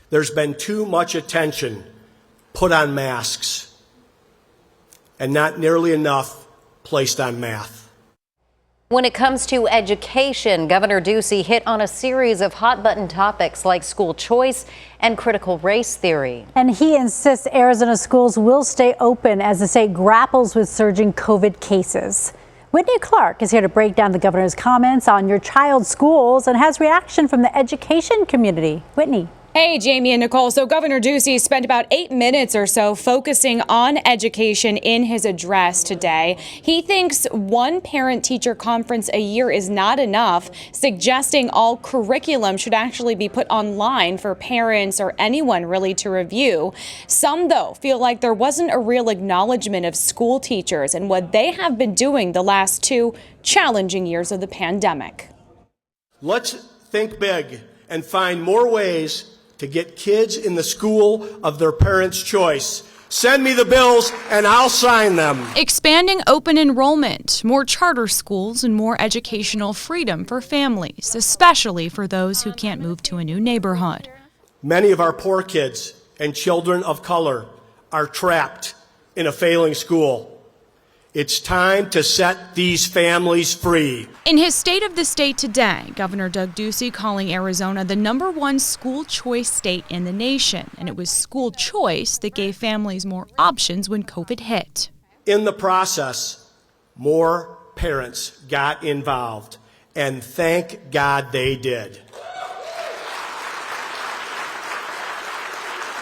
There's been too much attention put on masks and not nearly enough placed on math. When it comes to education, Governor Ducey hit on a series of hot-button topics like school choice and critical race theory. And he insists Arizona schools will stay open as the state grapples with surging COVID cases. Whitney Clark is here to break down the governor's comments on your child's schools and has reaction from the education community. Whitney. Hey, Jamie and Nicole. So Governor Ducey spent about 8 minutes or so focusing on education in his address today. He thinks one parent-teacher conference a year is not enough, suggesting all curriculum should actually be put online for parents or anyone really to review. Some, though, feel like there wasn't a real acknowledgement of school teachers and what they have been doing the last 2 challenging years of the pandemic. Let's think big and find more ways to get kids in the school of their parents' choice. Send me the bills and I'll sign them. Expanding open enrollment, more charter schools, and more educational freedom for families, especially for those who can't move to a new neighborhood. Many of our poor kids and children of color are trapped in a failing school. It's time to set these families free. In his State of the State today, Governor Doug Ducey calling Arizona the #1 school choice state in the nation. And it was school choice that gave families more options when COVID hit. In the process, more parents got involved, and thank God they did.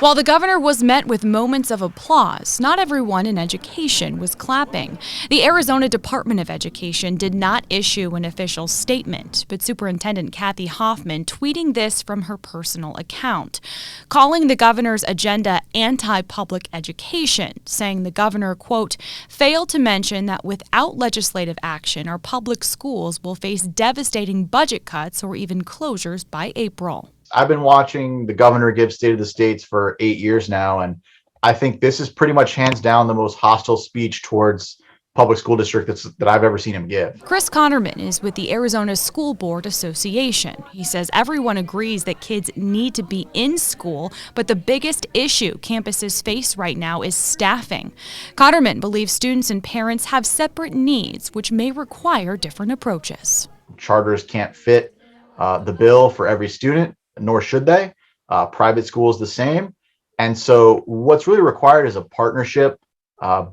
While the governor was met with moments of applause, not everyone in education was clapping. The Arizona Department of Education did not issue an official statement, but Superintendent Kathy Hoffman tweeting this from her personal account, calling the governor's agenda anti-public education, saying the governor, quote, failed to mention that without legislative action, our public schools will face devastating budget cuts or even closures by April. I've been watching the governor give State of the States for 8 years now, and I think this is pretty much hands down the most hostile speech towards public school district that I've ever seen him give. Chris Connerman is with the Arizona School Board Association. He says everyone agrees that kids need to be in school, but the biggest issue campuses face right now is staffing. Connerman believes students and parents have separate needs, which may require different approaches. Charters can't fit the bill for every student, nor should they. Private schools the same. And so what's really required is a partnership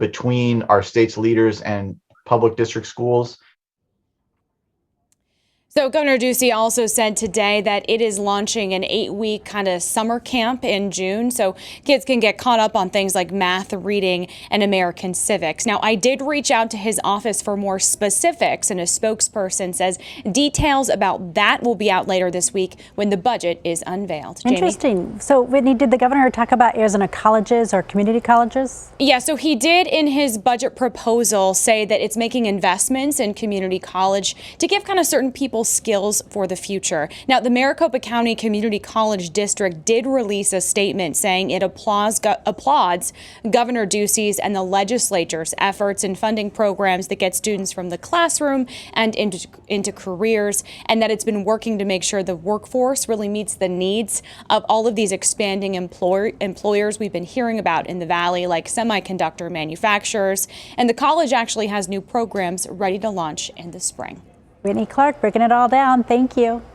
between our state's leaders and public district schools. So Governor Ducey also said today that it is launching an 8-week kind of summer camp in June so kids can get caught up on things like math, reading, and American civics. Now, I did reach out to his office for more specifics, and a spokesperson says details about that will be out later this week when the budget is unveiled. Interesting. Jamie? So, Whitney, did the governor talk about Arizona colleges or community colleges? Yeah, so he did in his budget proposal say that it's making investments in community college to give kind of certain people skills for the future. Now, the Maricopa County Community College District did release a statement saying it applauds Governor Ducey's and the legislature's efforts in funding programs that get students from the classroom and into careers, and that it's been working to make sure the workforce really meets the needs of all of these expanding employers we've been hearing about in the Valley, like semiconductor manufacturers. And the college actually has new programs ready to launch in the spring. Whitney Clark breaking it all down. Thank you.